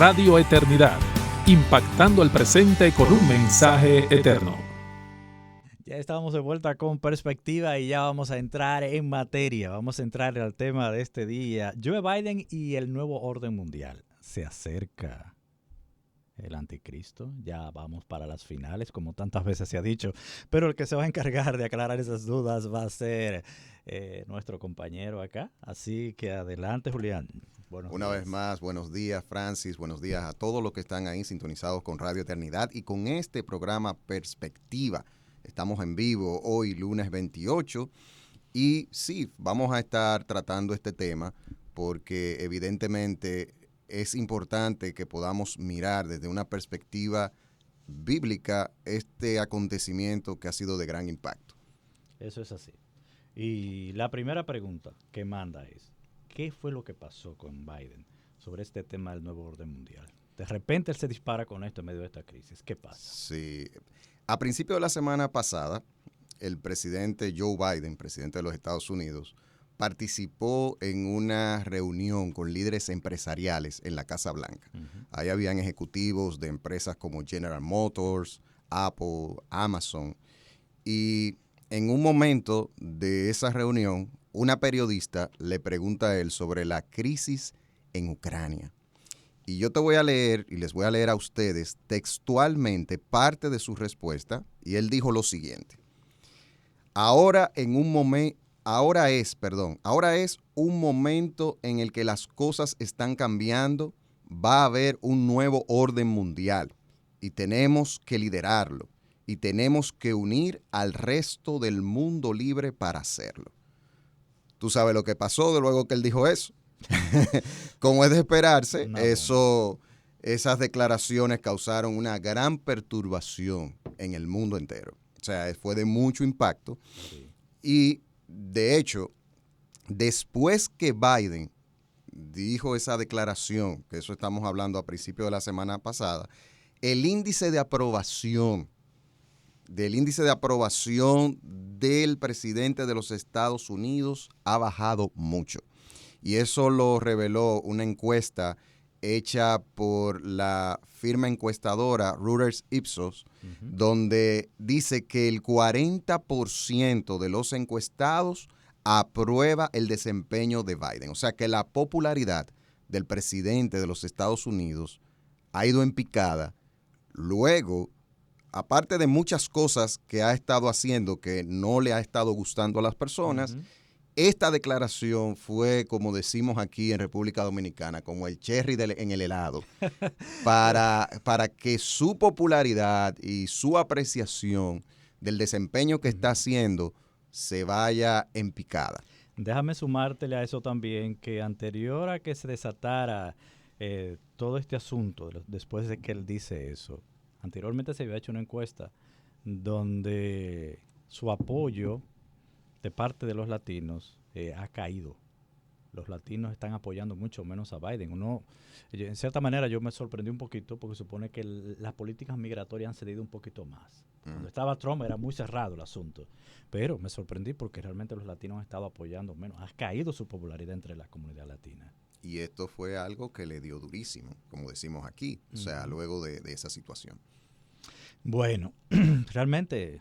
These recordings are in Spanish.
Radio Eternidad, impactando el presente con un mensaje eterno. Ya estamos de vuelta con Perspectiva y ya vamos a entrar en materia. Vamos a entrar al tema de este día. Joe Biden y el nuevo orden mundial. Se acerca el anticristo. Ya vamos para las finales, como tantas veces se ha dicho. Pero el que se va a encargar de aclarar esas dudas va a ser nuestro compañero acá. Así que adelante, Julián. Una vez más, buenos días, Francis. Buenos días a todos los que están ahí sintonizados con Radio Eternidad y con este programa Perspectiva. Estamos en vivo hoy, lunes 28, y sí, vamos a estar tratando este tema porque evidentemente es importante que podamos mirar desde una perspectiva bíblica este acontecimiento que ha sido de gran impacto. Eso es así. Y la primera pregunta que manda es, ¿qué fue lo que pasó con Biden sobre este tema del nuevo orden mundial? De repente él se dispara con esto en medio de esta crisis. ¿Qué pasa? Sí. A principio de la semana pasada, el presidente Joe Biden, presidente de los Estados Unidos, participó en una reunión con líderes empresariales en la Casa Blanca. Ahí habían ejecutivos de empresas como General Motors, Apple, Amazon. Y en un momento de esa reunión, una periodista le pregunta a él sobre la crisis en Ucrania. Y yo te voy a leer y les voy a leer a ustedes textualmente parte de su respuesta. Y él dijo lo siguiente. Ahora es un momento en el que las cosas están cambiando. Va a haber un nuevo orden mundial y tenemos que liderarlo. Y tenemos que unir al resto del mundo libre para hacerlo. ¿Tú sabes lo que pasó de luego que él dijo eso? Como es de esperarse, esas declaraciones causaron una gran perturbación en el mundo entero. O sea, fue de mucho impacto. Sí. Y, de hecho, después que Biden dijo esa declaración, que eso estamos hablando a principios de la semana pasada, el índice de aprobación del presidente de los Estados Unidos ha bajado mucho. Y eso lo reveló una encuesta hecha por la firma encuestadora Reuters Ipsos, donde dice que el 40% de los encuestados aprueba el desempeño de Biden. O sea que la popularidad del presidente de los Estados Unidos ha ido en picada. Luego, aparte de muchas cosas que ha estado haciendo que no le ha estado gustando a las personas, esta declaración fue, como decimos aquí en República Dominicana, como el cherry en el helado, para que su popularidad y su apreciación del desempeño que está haciendo se vaya en picada. Déjame sumártele a eso también, que anterior a que se desatara todo este asunto, después de que él dice eso, anteriormente se había hecho una encuesta donde su apoyo de parte de los latinos ha caído. Los latinos están apoyando mucho menos a Biden. En cierta manera yo me sorprendí un poquito porque supone que las políticas migratorias han cedido un poquito más. Cuando estaba Trump era muy cerrado el asunto, pero me sorprendí porque realmente los latinos han estado apoyando menos. Ha caído su popularidad entre la comunidad latina. Y esto fue algo que le dio durísimo, como decimos aquí, o sea, luego de esa situación. Bueno, realmente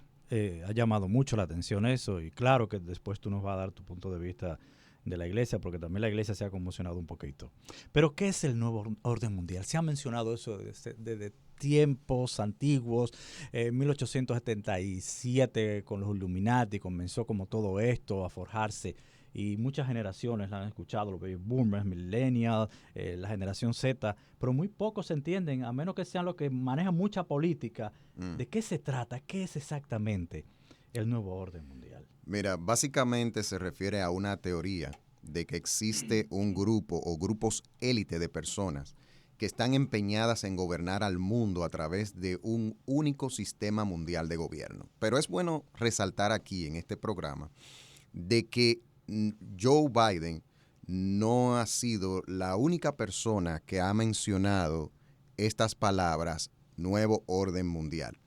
ha llamado mucho la atención eso, y claro que después tú nos vas a dar tu punto de vista de la iglesia, porque también la iglesia se ha conmocionado un poquito. Pero ¿qué es el nuevo orden mundial? Se ha mencionado eso desde tiempos antiguos, 1877 con los Illuminati comenzó como todo esto a forjarse, y muchas generaciones la han escuchado, los baby boomers, millennials, la generación Z, pero muy pocos entienden, a menos que sean los que manejan mucha política, de qué se trata, qué es exactamente el nuevo orden mundial. Mira, básicamente se refiere a una teoría de que existe un grupo o grupos élite de personas que están empeñadas en gobernar al mundo a través de un único sistema mundial de gobierno. Pero es bueno resaltar aquí en este programa de que Joe Biden no ha sido la única persona que ha mencionado estas palabras, nuevo orden mundial.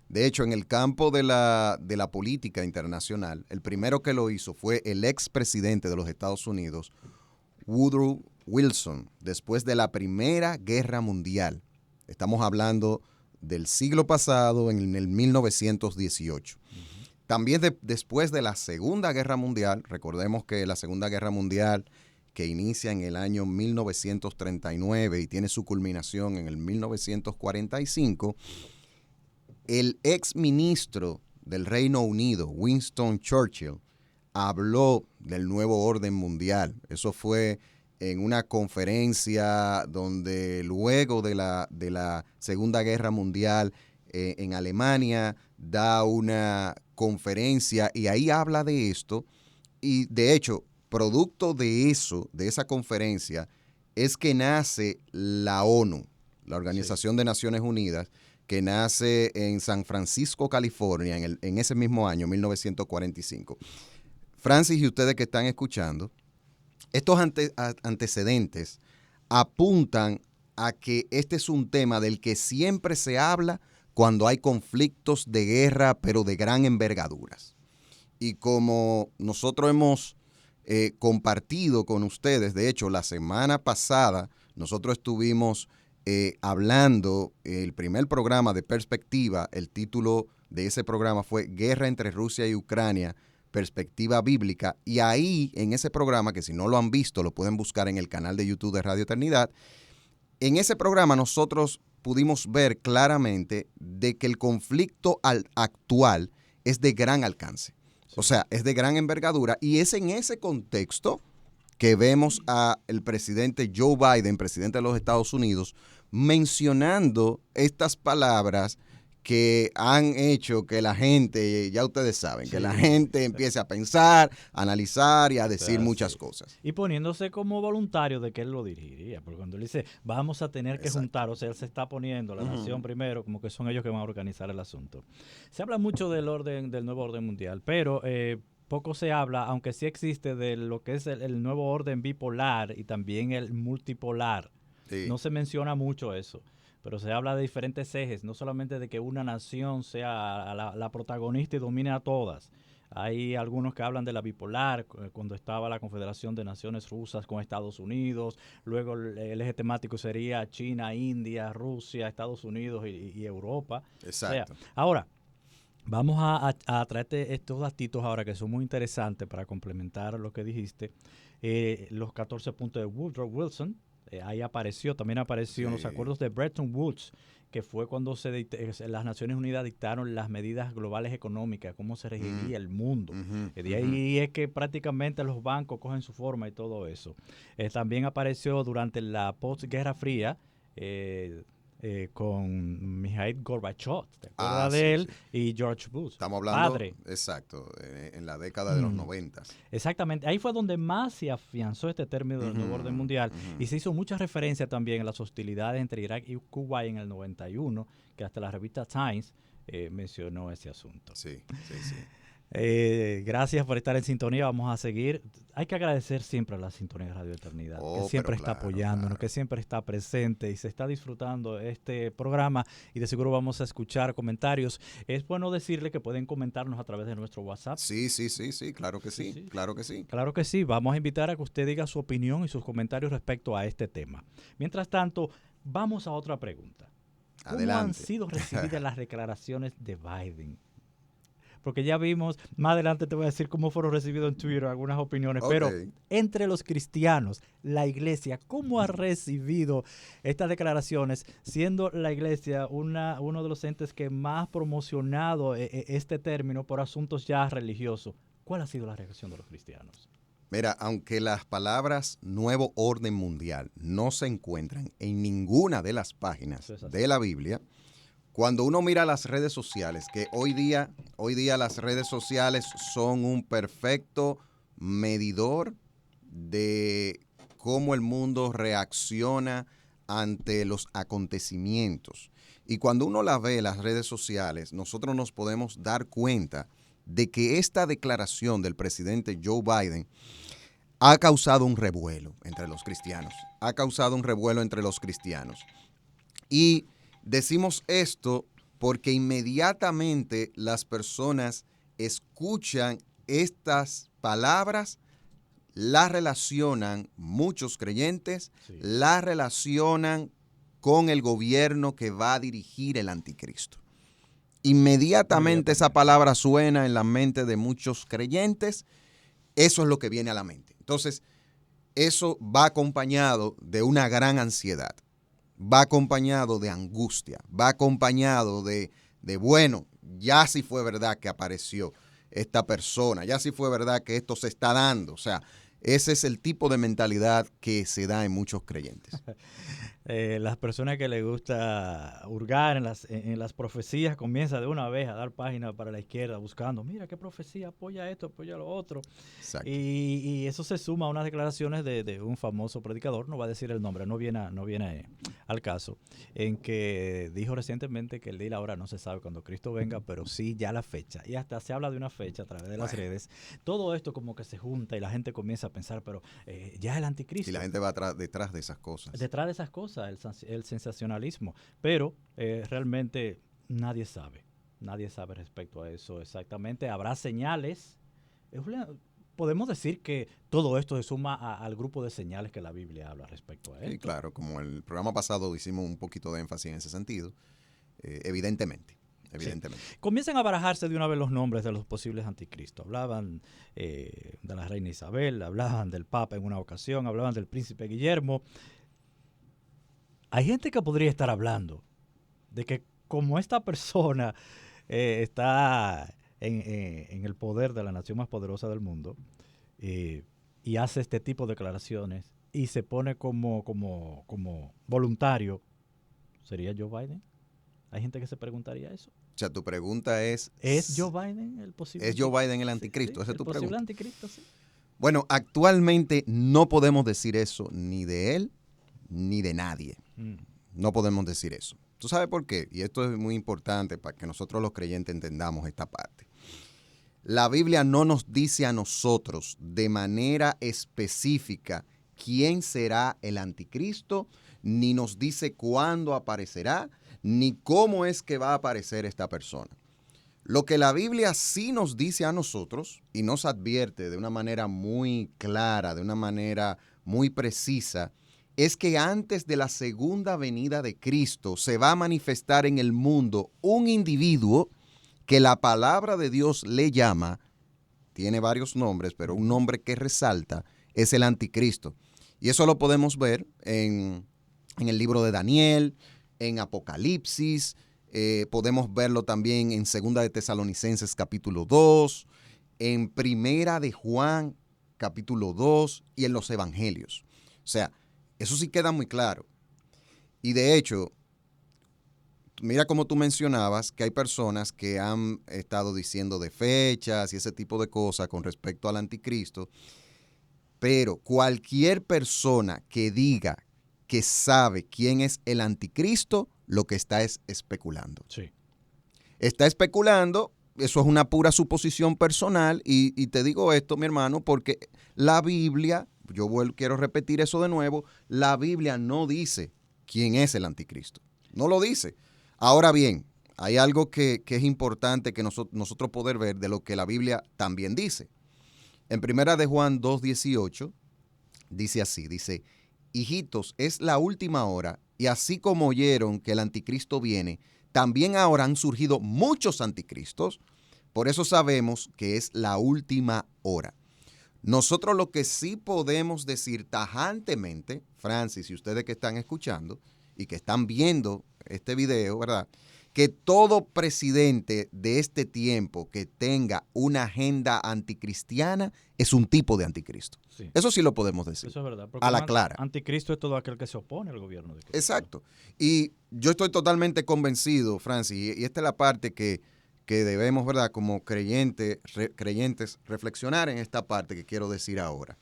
De hecho, en el campo de la política internacional, el primero que lo hizo fue el expresidente de los Estados Unidos, Woodrow Wilson, después de la Primera Guerra Mundial. Estamos hablando del siglo pasado, en el 1918. También después de la Segunda Guerra Mundial, recordemos que la Segunda Guerra Mundial, que inicia en el año 1939 y tiene su culminación en el 1945, el ex ministro del Reino Unido, Winston Churchill, habló del nuevo orden mundial. Eso fue en una conferencia donde luego de la Segunda Guerra Mundial en Alemania da una conferencia y ahí habla de esto. Y de hecho, producto de eso, de esa conferencia, es que nace la ONU, la Organización de Naciones Unidas, que nace en San Francisco, California, en ese mismo año, 1945. Francis y ustedes que están escuchando, estos antecedentes apuntan a que este es un tema del que siempre se habla cuando hay conflictos de guerra, pero de gran envergaduras. Y como nosotros hemos compartido con ustedes, de hecho, la semana pasada nosotros estuvimos hablando, el primer programa de Perspectiva, el título de ese programa fue Guerra entre Rusia y Ucrania, Perspectiva Bíblica, y ahí en ese programa, que si no lo han visto lo pueden buscar en el canal de YouTube de Radio Eternidad, en ese programa nosotros pudimos ver claramente de que el conflicto actual es de gran alcance, o sea, es de gran envergadura, y es en ese contexto que vemos al presidente Joe Biden, presidente de los Estados Unidos, mencionando estas palabras que han hecho que la gente, ya ustedes saben, que la gente empiece a pensar, a analizar y a decir muchas cosas. Y poniéndose como voluntario de que él lo dirigiría, porque cuando él dice, vamos a tener que juntar, o sea, él se está poniendo la nación primero, como que son ellos que van a organizar el asunto. Se habla mucho del nuevo orden mundial, pero poco se habla, aunque sí existe, de lo que es el nuevo orden bipolar y también el multipolar. Sí. No se menciona mucho eso, pero se habla de diferentes ejes, no solamente de que una nación sea la protagonista y domine a todas. Hay algunos que hablan de la bipolar, cuando estaba la Confederación de Naciones Rusas con Estados Unidos, luego el eje temático sería China, India, Rusia, Estados Unidos y Europa. Exacto. O sea, ahora, vamos a traerte estos datitos ahora que son muy interesantes para complementar lo que dijiste. Los 14 puntos de Woodrow Wilson, ahí también apareció en los acuerdos de Bretton Woods, que fue cuando las Naciones Unidas dictaron las medidas globales económicas, cómo se regiría el mundo. De ahí es que prácticamente los bancos cogen su forma y todo eso. También apareció durante la postguerra fría, con Mikhail Gorbachev, ¿te acuerdas de él? Sí. Y George Bush. Estamos hablando, exacto, en la década de los 90. Exactamente, ahí fue donde más se afianzó este término del nuevo orden mundial y se hizo mucha referencia también a las hostilidades entre Irak y Kuwait en el 91, que hasta la revista Times mencionó ese asunto. Sí. Gracias por estar en sintonía, vamos a seguir. Hay que agradecer siempre a la sintonía de Radio Eternidad, que siempre está apoyándonos, que siempre está presente y se está disfrutando este programa y de seguro vamos a escuchar comentarios. Es bueno decirle que pueden comentarnos a través de nuestro WhatsApp. Sí, claro que sí. Claro que sí, vamos a invitar a que usted diga su opinión y sus comentarios respecto a este tema. Mientras tanto, vamos a otra pregunta. Adelante. ¿Cómo han sido recibidas las declaraciones de Biden? Porque ya vimos, más adelante te voy a decir cómo fueron recibidos en Twitter algunas opiniones, pero entre los cristianos, la iglesia, ¿cómo ha recibido estas declaraciones? Siendo la iglesia uno de los entes que más ha promocionado este término por asuntos ya religiosos, ¿cuál ha sido la reacción de los cristianos? Mira, aunque las palabras nuevo orden mundial no se encuentran en ninguna de las páginas de la Biblia, cuando uno mira las redes sociales, que hoy día las redes sociales son un perfecto medidor de cómo el mundo reacciona ante los acontecimientos. Y cuando uno las ve, las redes sociales, nosotros nos podemos dar cuenta de que esta declaración del presidente Joe Biden ha causado un revuelo entre los cristianos. Y decimos esto porque inmediatamente las personas escuchan estas palabras, la relacionan muchos creyentes, Sí. la relacionan con el gobierno que va a dirigir el anticristo. Inmediatamente esa palabra suena en la mente de muchos creyentes, eso es lo que viene a la mente. Entonces, eso va acompañado de una gran ansiedad, va acompañado de angustia, va acompañado de bueno, ya sí fue verdad que apareció esta persona, ya sí fue verdad que esto se está dando. O sea, ese es el tipo de mentalidad que se da en muchos creyentes. Las personas que les gusta hurgar en las profecías comienzan de una vez a dar páginas para la izquierda buscando, mira qué profecía apoya esto, apoya lo otro. Exacto. Y eso se suma a unas declaraciones de un famoso predicador, no va a decir el nombre, no viene al caso, en que dijo recientemente que el día y la hora no se sabe cuando Cristo venga, pero sí ya la fecha. Y hasta se habla de una fecha a través de las redes. Todo esto como que se junta y la gente comienza a pensar, pero ya el anticristo. Y la gente va detrás de esas cosas. Detrás de esas cosas, el sensacionalismo. Pero realmente nadie sabe respecto a eso exactamente. Habrá señales. Podemos decir que todo esto se suma al grupo de señales que la Biblia habla respecto a él. Sí, claro, como el programa pasado hicimos un poquito de énfasis en ese sentido, evidentemente. Sí. Comienzan a barajarse de una vez los nombres de los posibles anticristos. Hablaban de la reina Isabel, hablaban del Papa en una ocasión, hablaban del príncipe Guillermo. Hay gente que podría estar hablando de que como esta persona está en el poder de la nación más poderosa del mundo y hace este tipo de declaraciones y se pone como voluntario, ¿sería Joe Biden? Hay gente que se preguntaría eso. O sea, tu pregunta es... ¿Es Joe Biden el posible? ¿Es Joe Biden el anticristo? Sí, Esa es tu pregunta. ¿El posible anticristo? Sí. Bueno, actualmente no podemos decir eso ni de él ni de nadie. No podemos decir eso. ¿Tú sabes por qué? Y esto es muy importante para que nosotros los creyentes entendamos esta parte. La Biblia no nos dice a nosotros de manera específica quién será el anticristo, ni nos dice cuándo aparecerá, ni cómo es que va a aparecer esta persona. Lo que la Biblia sí nos dice a nosotros y nos advierte de una manera muy clara, de una manera muy precisa, es que antes de la segunda venida de Cristo se va a manifestar en el mundo un individuo que la palabra de Dios le llama, tiene varios nombres, pero un nombre que resalta es el anticristo. Y eso lo podemos ver en el libro de Daniel, en Apocalipsis, podemos verlo también en Segunda de Tesalonicenses capítulo 2, en Primera de Juan capítulo 2 y en los Evangelios. O sea, eso sí queda muy claro. Y de hecho, mira como tú mencionabas que hay personas que han estado diciendo de fechas y ese tipo de cosas con respecto al anticristo, pero cualquier persona que diga que sabe quién es el anticristo, lo que está es especulando. Sí. Está especulando, eso es una pura suposición personal y te digo esto, mi hermano, porque la Biblia, quiero repetir eso de nuevo, la Biblia no dice quién es el anticristo, no lo dice. Ahora bien, hay algo que es importante que nosotros poder ver de lo que la Biblia también dice. En Primera de Juan 2:18 dice así, dice: hijitos, es la última hora, y así como oyeron que el anticristo viene, también ahora han surgido muchos anticristos, por eso sabemos que es la última hora. Nosotros lo que sí podemos decir tajantemente, Francis y ustedes que están escuchando y que están viendo este video, ¿verdad?, que todo presidente de este tiempo que tenga una agenda anticristiana es un tipo de anticristo. Sí. Eso sí lo podemos decir. Eso es verdad. A la clara. Anticristo es todo aquel que se opone al gobierno de Cristo. Exacto. Y yo estoy totalmente convencido, Francis, y esta es la parte que debemos, ¿verdad?, como creyentes, reflexionar en esta parte que quiero decir ahora.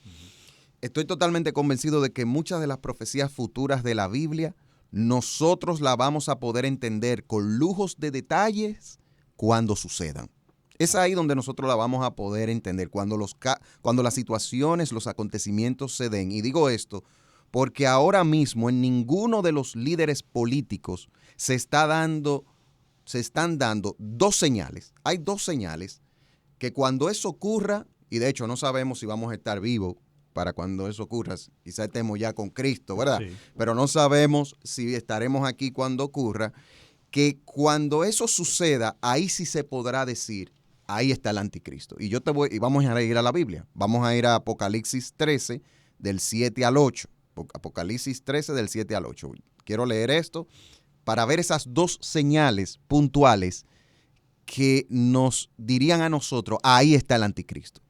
Estoy totalmente convencido de que muchas de las profecías futuras de la Biblia nosotros la vamos a poder entender con lujos de detalles cuando sucedan. Es ahí donde nosotros la vamos a poder entender, cuando las situaciones, los acontecimientos se den. Y digo esto porque ahora mismo en ninguno de los líderes políticos se están dando dos señales. Hay dos señales que cuando eso ocurra, y de hecho no sabemos si vamos a estar vivos para cuando eso ocurra. Quizá estemos ya con Cristo, ¿verdad? Sí. Pero no sabemos si estaremos aquí cuando ocurra, que cuando eso suceda, ahí sí se podrá decir, ahí está el anticristo. Y vamos a ir a la Biblia. Vamos a ir a Apocalipsis 13, del 7 al 8. Apocalipsis 13, del 7 al 8. Quiero leer esto para ver esas dos señales puntuales que nos dirían a nosotros, ahí está el anticristo.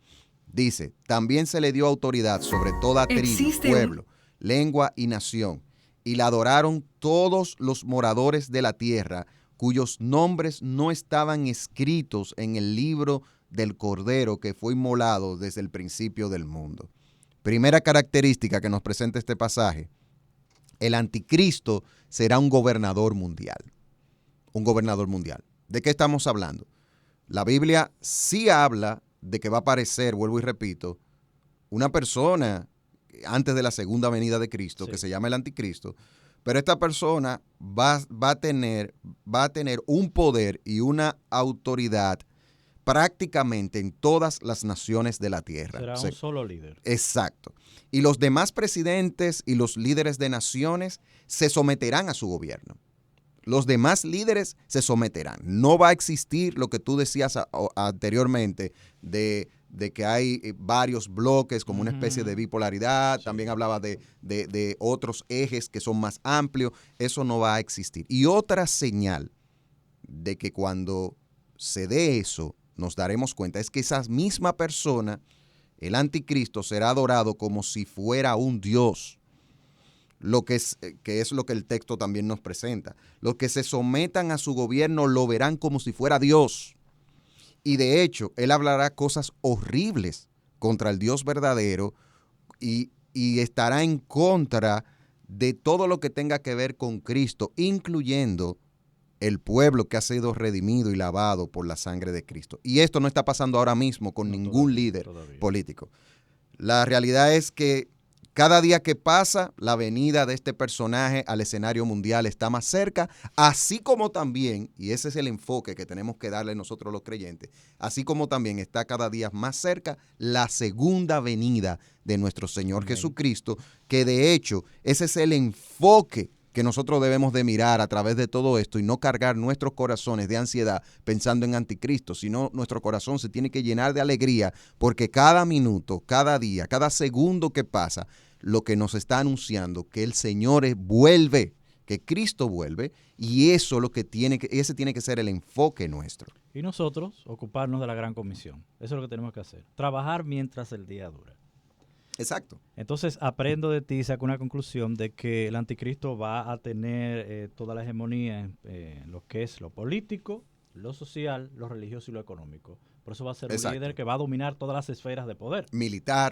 Dice, también se le dio autoridad sobre toda tribu, pueblo, lengua y nación, y la adoraron todos los moradores de la tierra, cuyos nombres no estaban escritos en el libro del Cordero que fue inmolado desde el principio del mundo. Primera característica que nos presenta este pasaje, el anticristo será un gobernador mundial. Un gobernador mundial. ¿De qué estamos hablando? La Biblia sí habla de que va a aparecer, vuelvo y repito, una persona antes de la segunda venida de Cristo, sí, que se llama el anticristo, pero esta persona va a tener un poder y una autoridad prácticamente en todas las naciones de la tierra. Será un solo líder. Exacto. Y los demás presidentes y los líderes de naciones se someterán a su gobierno. Los demás líderes se someterán. No va a existir lo que tú decías anteriormente de que hay varios bloques como una especie de bipolaridad. Sí. También hablaba de otros ejes que son más amplios. Eso no va a existir. Y otra señal de que cuando se dé eso, nos daremos cuenta, es que esa misma persona, el anticristo, será adorado como si fuera un dios. Que es lo que el texto también nos presenta. Los que se sometan a su gobierno lo verán como si fuera Dios. Y de hecho, él hablará cosas horribles contra el Dios verdadero y estará en contra de todo lo que tenga que ver con Cristo, incluyendo el pueblo que ha sido redimido y lavado por la sangre de Cristo. Y esto no está pasando ahora mismo con ningún líder político. La realidad es que cada día que pasa, la venida de este personaje al escenario mundial está más cerca, así como también, y ese es el enfoque que tenemos que darle nosotros los creyentes, así como también está cada día más cerca la segunda venida de nuestro Señor Jesucristo, que de hecho ese es el enfoque que nosotros debemos de mirar a través de todo esto y no cargar nuestros corazones de ansiedad pensando en anticristo, sino nuestro corazón se tiene que llenar de alegría porque cada minuto, cada día, cada segundo que pasa, lo que nos está anunciando que el Señor vuelve, que Cristo vuelve, y eso ese tiene que ser el enfoque nuestro. Y nosotros ocuparnos de la gran comisión. Eso es lo que tenemos que hacer. Trabajar mientras el día dura. Exacto. Entonces aprendo de ti y saco una conclusión de que el anticristo va a tener toda la hegemonía en lo que es lo político, lo social, lo religioso y lo económico. Por eso va a ser un líder que va a dominar todas las esferas de poder.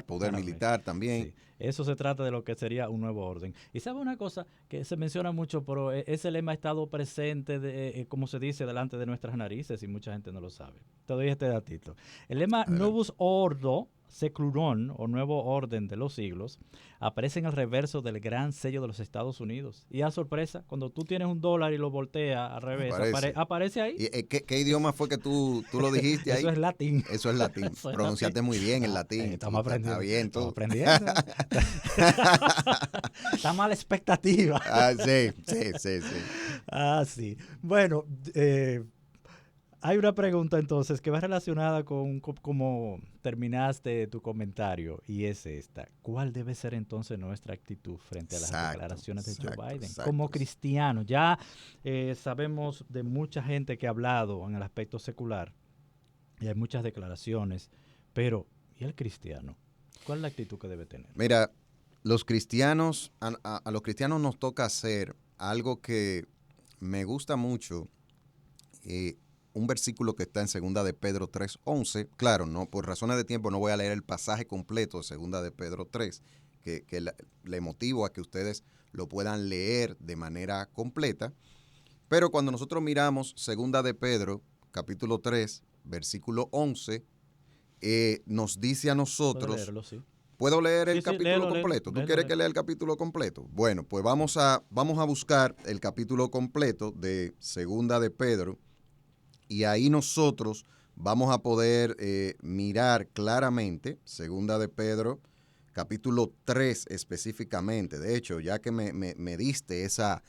Poder militar también. Sí. Eso se trata de lo que sería un nuevo orden. Y sabe una cosa que se menciona mucho, pero ese lema ha estado presente, como se dice, delante de nuestras narices y mucha gente no lo sabe. Te doy este datito. El lema Novus Ordo Secluron, o Nuevo Orden de los Siglos, aparece en el reverso del gran sello de los Estados Unidos. Y a sorpresa, cuando tú tienes $1 y lo volteas al revés, aparece ahí. ¿Y qué idioma fue que tú lo dijiste ahí? Eso es latín. Eso es latín. Pronunciaste muy bien el latín. Estamos aprendiendo. Está bien, tú. Estamos aprendiendo. Está mala expectativa. Sí. Sí. Bueno, hay una pregunta entonces que va relacionada con cómo terminaste tu comentario y es esta. ¿Cuál debe ser entonces nuestra actitud frente a las declaraciones de Joe Biden? Como cristianos, ya sabemos de mucha gente que ha hablado en el aspecto secular y hay muchas declaraciones, pero ¿y el cristiano? ¿Cuál es la actitud que debe tener? Mira, los cristianos, a los cristianos nos toca hacer algo que me gusta mucho, un versículo que está en 2 de Pedro 3:11. Claro, no, por razones de tiempo no voy a leer el pasaje completo de 2 de Pedro 3, que le motivo a que ustedes lo puedan leer de manera completa. Pero cuando nosotros miramos 2 de Pedro, capítulo 3, versículo 11, nos dice a nosotros... ¿Puedo leerlo, sí? ¿Puedo leer el capítulo léelo, completo? ¿Tú léelo, quieres que lea el capítulo completo? Bueno, pues vamos a buscar el capítulo completo de 2 de Pedro y ahí nosotros vamos a poder mirar claramente 2 de Pedro, capítulo 3 específicamente. De hecho, ya que me diste esa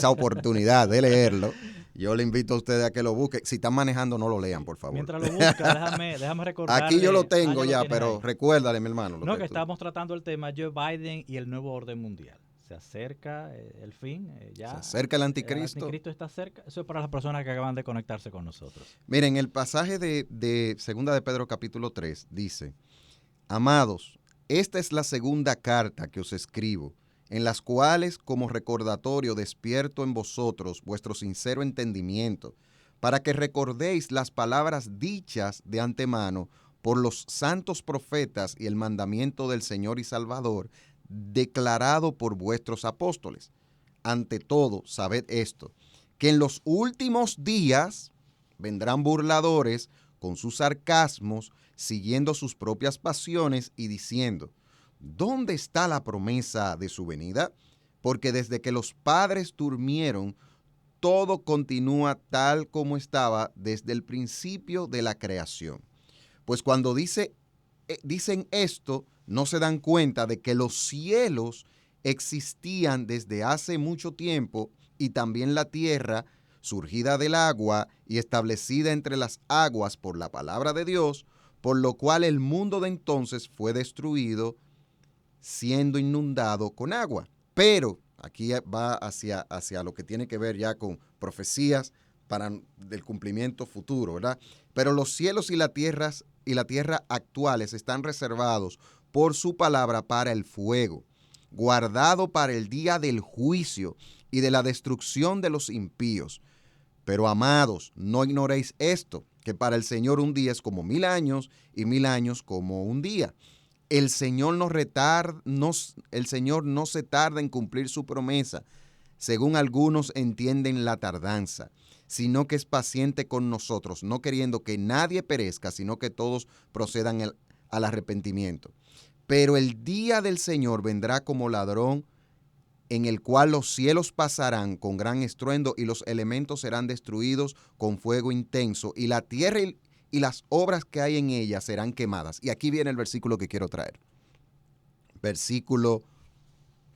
oportunidad de leerlo, yo le invito a ustedes a que lo busquen. Si están manejando, no lo lean, por favor. Mientras lo busca, déjame recordarle. Aquí yo lo tengo ya ya, lo tienes pero ahí. recuérdale, mi hermano. No, que estamos tratando el tema Joe Biden y el nuevo orden mundial. Se acerca el fin, ya. Se acerca el anticristo. El anticristo está cerca. Eso es para las personas que acaban de conectarse con nosotros. Miren, el pasaje de Segunda de Pedro capítulo 3 dice: Amados, esta es la segunda carta que os escribo, en las cuales como recordatorio despierto en vosotros vuestro sincero entendimiento, para que recordéis las palabras dichas de antemano por los santos profetas y el mandamiento del Señor y Salvador, declarado por vuestros apóstoles. Ante todo, sabed esto, que en los últimos días vendrán burladores con sus sarcasmos, siguiendo sus propias pasiones y diciendo: ¿dónde está la promesa de su venida? Porque desde que los padres durmieron, todo continúa tal como estaba desde el principio de la creación. Pues cuando dicen esto, no se dan cuenta de que los cielos existían desde hace mucho tiempo y también la tierra, surgida del agua y establecida entre las aguas por la palabra de Dios, por lo cual el mundo de entonces fue destruido, siendo inundado con agua. Pero aquí va hacia lo que tiene que ver ya con profecías para el cumplimiento futuro, ¿verdad? Pero los cielos y la tierra actuales están reservados por su palabra para el fuego, guardado para el día del juicio y de la destrucción de los impíos. Pero amados, no ignoréis esto, que para el Señor un día es como 1000 años y 1000 años como un día. El Señor no se tarda en cumplir su promesa, según algunos entienden la tardanza, sino que es paciente con nosotros, no queriendo que nadie perezca, sino que todos procedan al arrepentimiento. Pero el día del Señor vendrá como ladrón, en el cual los cielos pasarán con gran estruendo y los elementos serán destruidos con fuego intenso, y la tierra y las obras que hay en ella serán quemadas. Y aquí viene el versículo que quiero traer. Versículo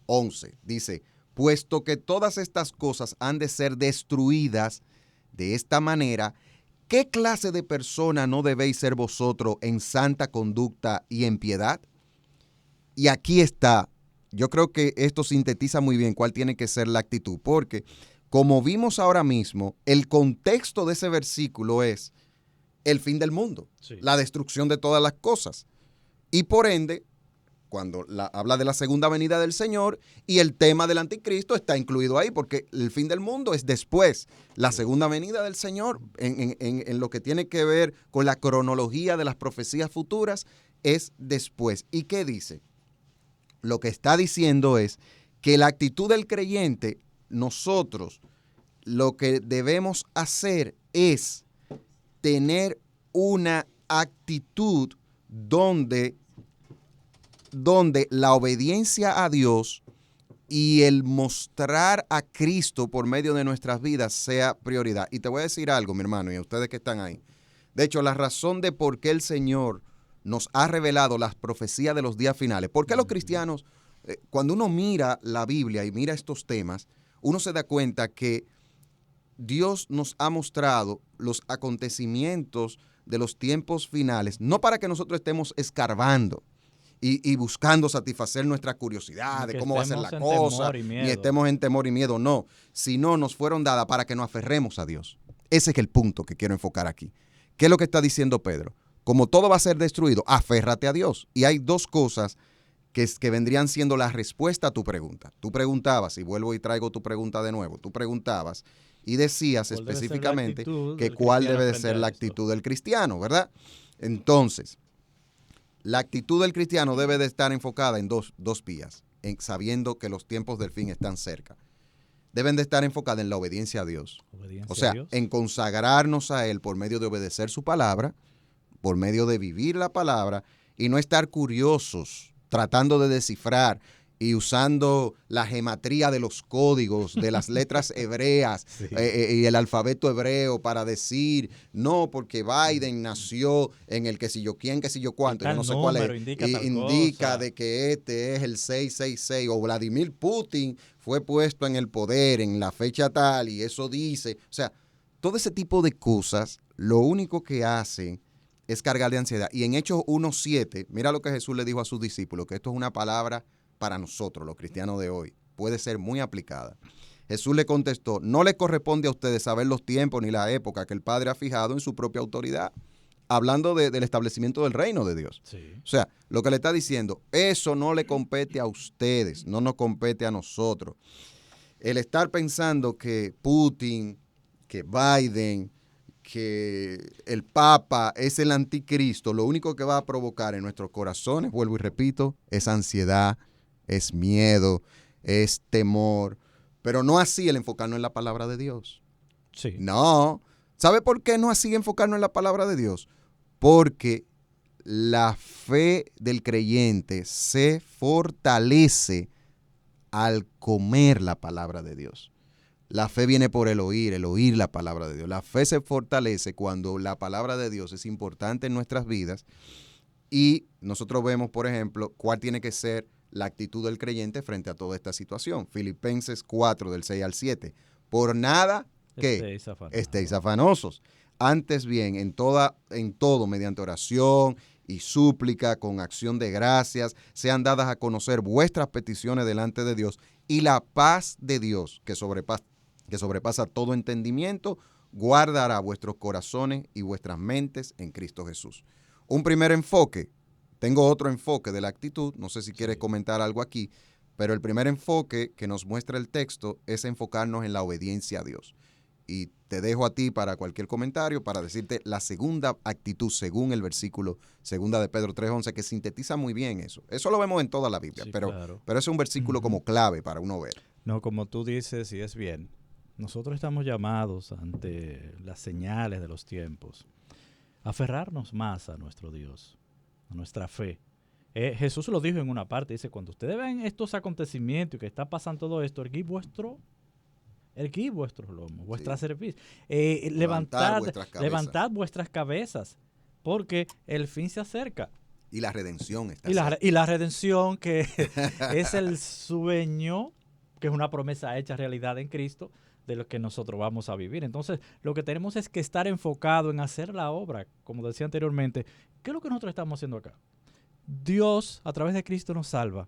11 dice: puesto que todas estas cosas han de ser destruidas de esta manera, ¿qué clase de persona no debéis ser vosotros en santa conducta y en piedad? Y aquí está. Yo creo que esto sintetiza muy bien cuál tiene que ser la actitud, porque como vimos ahora mismo, el contexto de ese versículo es el fin del mundo, sí, la destrucción de todas las cosas. Y por ende, cuando habla de la segunda venida del Señor, y el tema del anticristo está incluido ahí, porque el fin del mundo es después, la segunda venida del Señor, en lo que tiene que ver con la cronología de las profecías futuras, es después. ¿Y qué dice? Lo que está diciendo es que la actitud del creyente, nosotros lo que debemos hacer es tener una actitud donde la obediencia a Dios y el mostrar a Cristo por medio de nuestras vidas sea prioridad. Y te voy a decir algo, mi hermano, y a ustedes que están ahí. De hecho, la razón de por qué el Señor nos ha revelado las profecías de los días finales. ¿Por qué los cristianos, cuando uno mira la Biblia y mira estos temas, uno se da cuenta que Dios nos ha mostrado los acontecimientos de los tiempos finales, no para que nosotros estemos escarbando y buscando satisfacer nuestra curiosidad de cómo va a ser la cosa, ni estemos en temor y miedo, no, sino nos fueron dadas para que nos aferremos a Dios. Ese es el punto que quiero enfocar aquí. ¿Qué es lo que está diciendo Pedro? Como todo va a ser destruido, aférrate a Dios. Y hay dos cosas que vendrían siendo la respuesta a tu pregunta. Tú preguntabas, y vuelvo y traigo tu pregunta de nuevo, tú preguntabas y decías específicamente que cuál debe de ser la actitud del cristiano, ¿verdad? Entonces, la actitud del cristiano debe de estar enfocada en dos vías, sabiendo que los tiempos del fin están cerca. Deben de estar enfocadas en la obediencia a Dios. O sea, en consagrarnos a Él por medio de obedecer su palabra, por medio de vivir la palabra y no estar curiosos tratando de descifrar y usando la gematría de los códigos, de las letras hebreas Sí. y el alfabeto hebreo para decir, no, porque Biden nació en el que si yo quién, que si yo cuánto, yo tal no sé cuál número es, indica tal indica cosa. de que este es el 666, o Vladimir Putin fue puesto en el poder en la fecha tal y eso dice, o sea, todo ese tipo de cosas, lo único que hacen es cargar de ansiedad. Y en Hechos 1:7, mira lo que Jesús le dijo a sus discípulos, que esto es una palabra para nosotros, los cristianos de hoy, puede ser muy aplicada. Jesús le contestó, no le corresponde a ustedes saber los tiempos ni la época que el Padre ha fijado en su propia autoridad, hablando del establecimiento del reino de Dios. Sí. O sea, lo que le está diciendo, eso no le compete a ustedes, no nos compete a nosotros. El estar pensando que Putin, que Biden, que el Papa es el anticristo, lo único que va a provocar en nuestros corazones, vuelvo y repito, es ansiedad, es miedo, es temor, pero no así el enfocarnos en la palabra de Dios. Sí. No. ¿Sabe por qué no así enfocarnos en la palabra de Dios? Porque la fe del creyente se fortalece al comer la palabra de Dios. La fe viene por el oír la palabra de Dios. La fe se fortalece cuando la palabra de Dios es importante en nuestras vidas y nosotros vemos, por ejemplo, cuál tiene que ser la actitud del creyente frente a toda esta situación. Filipenses 4, del 6 al 7. Por nada que estéis afanosos. Antes bien, en todo, mediante oración y súplica, con acción de gracias, sean dadas a conocer vuestras peticiones delante de Dios, y la paz de Dios, que sobrepasa todo entendimiento, guardará vuestros corazones y vuestras mentes en Cristo Jesús. Un primer enfoque, tengo otro enfoque de la actitud, no sé si quieres comentar algo aquí, pero el primer enfoque que nos muestra el texto es enfocarnos en la obediencia a Dios. Y te dejo a ti para cualquier comentario para decirte la segunda actitud según el versículo 2 de Pedro 3:11, que sintetiza muy bien eso. Eso lo vemos en toda la Biblia, Sí, pero, claro. pero es un versículo como clave para uno ver. No, como tú dices, y es bien. Nosotros estamos llamados ante las señales de los tiempos a aferrarnos más a nuestro Dios, a nuestra fe. Jesús lo dijo en una parte, dice, cuando ustedes ven estos acontecimientos y que está pasando todo esto, erguid vuestros lomos, vuestra cerviz. Levantad vuestras cabezas, porque el fin se acerca. Y la redención está cerca. Y la redención, que es el sueño, que es una promesa hecha realidad en Cristo, de lo que nosotros vamos a vivir. Entonces, lo que tenemos es que estar enfocado en hacer la obra, como decía anteriormente. ¿Qué es lo que nosotros estamos haciendo acá? Dios, a través de Cristo, nos salva.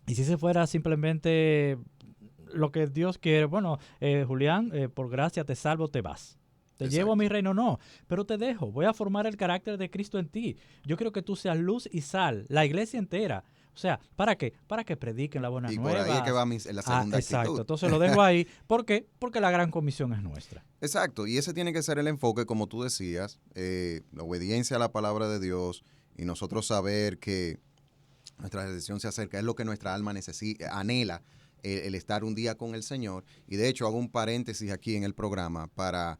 Y si se fuera simplemente lo que Dios quiere, bueno, Julián, por gracia te salvo, te vas. Te llevo a mi reino, no, pero te dejo. Voy a formar el carácter de Cristo en ti. Yo quiero que tú seas luz y sal, la iglesia entera. O sea, ¿para qué? Para que prediquen la buena nueva. Y por ahí es que va la segunda actitud. Exacto, entonces lo dejo ahí. ¿Por qué? Porque la gran comisión es nuestra. Exacto, y ese tiene que ser el enfoque, como tú decías, la obediencia a la palabra de Dios y nosotros saber que nuestra redención se acerca, es lo que nuestra alma anhela, el estar un día con el Señor. Y de hecho hago un paréntesis aquí en el programa para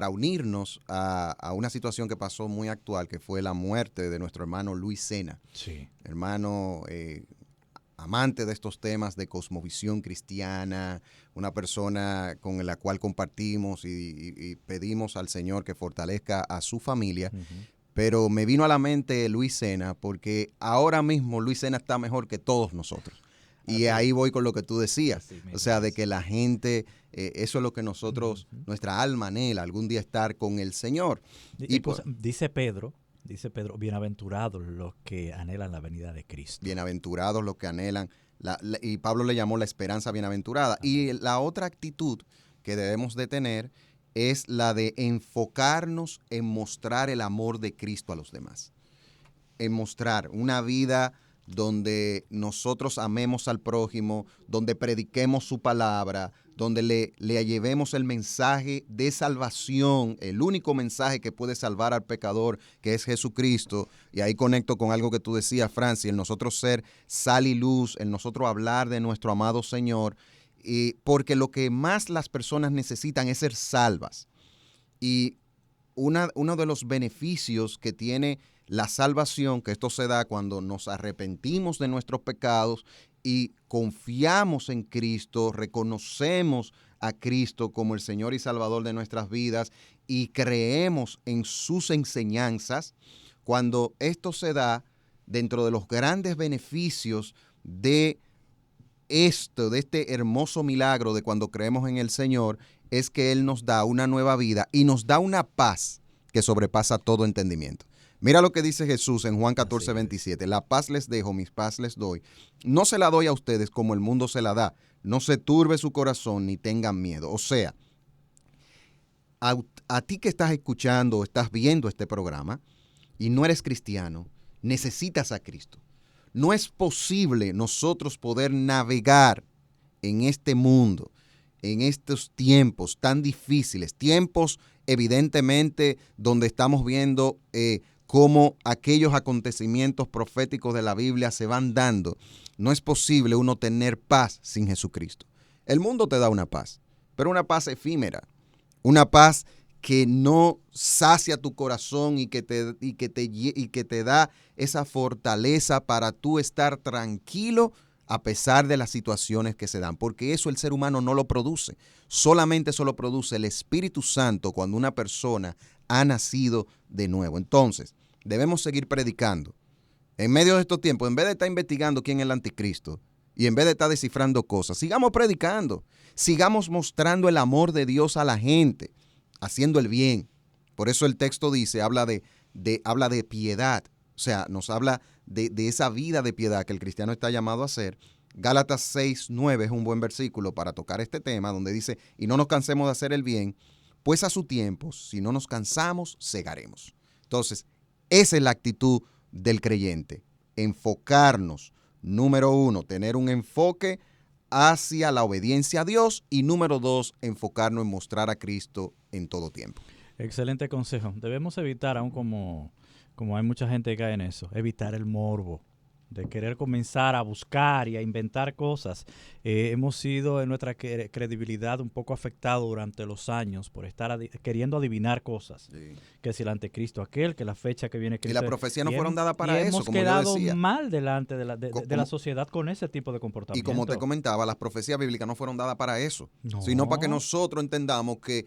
unirnos a una situación que pasó muy actual, que fue la muerte de nuestro hermano Luis Sena. Sí. Hermano amante de estos temas de cosmovisión cristiana, una persona con la cual compartimos y pedimos al Señor que fortalezca a su familia. Pero me vino a la mente Luis Sena, porque ahora mismo Luis Sena está mejor que todos nosotros. Y ahí voy con lo que tú decías. O sea, de que la gente, eso es lo que nosotros, nuestra alma anhela, algún día estar con el Señor. Dice Pedro, bienaventurados los que anhelan la venida de Cristo. Bienaventurados los que anhelan, y Pablo le llamó la esperanza bienaventurada. Y la otra actitud que debemos de tener es la de enfocarnos en mostrar el amor de Cristo a los demás. En mostrar una vida donde nosotros amemos al prójimo, donde prediquemos su palabra, donde le llevemos el mensaje de salvación, el único mensaje que puede salvar al pecador, que es Jesucristo. Y ahí conecto con algo que tú decías, Francis, el nosotros ser sal y luz, el nosotros hablar de nuestro amado Señor, porque lo que más las personas necesitan es ser salvas. Y uno de los beneficios que tiene la salvación, que esto se da cuando nos arrepentimos de nuestros pecados y confiamos en Cristo, reconocemos a Cristo como el Señor y Salvador de nuestras vidas y creemos en sus enseñanzas, cuando esto se da, dentro de los grandes beneficios de este hermoso milagro de cuando creemos en el Señor, es que Él nos da una nueva vida y nos da una paz que sobrepasa todo entendimiento. Mira lo que dice Jesús en Juan 14, 27. La paz les dejo, mi paz les doy. No se la doy a ustedes como el mundo se la da. No se turbe su corazón ni tengan miedo. O sea, a ti que estás escuchando o estás viendo este programa y no eres cristiano, necesitas a Cristo. No es posible nosotros poder navegar en este mundo, en estos tiempos tan difíciles, tiempos evidentemente donde estamos viendo cómo aquellos acontecimientos proféticos de la Biblia se van dando. No es posible uno tener paz sin Jesucristo. El mundo te da una paz, pero una paz efímera, una paz que no sacia tu corazón y que te da esa fortaleza para tú estar tranquilo a pesar de las situaciones que se dan, porque eso el ser humano no lo produce. Solamente eso lo produce el Espíritu Santo cuando una persona ha nacido de nuevo. Entonces, debemos seguir predicando. En medio de estos tiempos, en vez de estar investigando quién es el anticristo y en vez de estar descifrando cosas, sigamos predicando, sigamos mostrando el amor de Dios a la gente, haciendo el bien. Por eso el texto dice, habla de piedad, o sea, nos habla de esa vida de piedad que el cristiano está llamado a hacer. Gálatas 6:9 es un buen versículo para tocar este tema, donde dice, y no nos cansemos de hacer el bien, pues a su tiempo, si no nos cansamos, segaremos. Entonces, esa es la actitud del creyente, enfocarnos. Número 1, tener un enfoque hacia la obediencia a Dios y número 2, enfocarnos en mostrar a Cristo en todo tiempo. Excelente consejo. Debemos evitar, aún como hay mucha gente que cae en eso, evitar el morbo de querer comenzar a buscar y a inventar cosas. Hemos sido en nuestra credibilidad un poco afectados durante los años por estar queriendo adivinar cosas. Sí. Que si el anticristo aquel, que la fecha que viene Cristo. Y las profecías no fueron dadas para eso, como yo decía. Hemos quedado mal delante de la sociedad con ese tipo de comportamiento. Y como te comentaba, las profecías bíblicas no fueron dadas para eso, sino para que nosotros entendamos que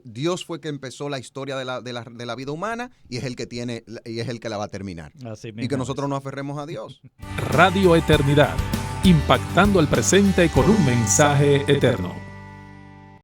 Dios fue que empezó la historia de la vida humana y es el que la va a terminar. Así mismo y que nosotros nos aferremos a Dios. Radio Eternidad, impactando el presente con un mensaje eterno.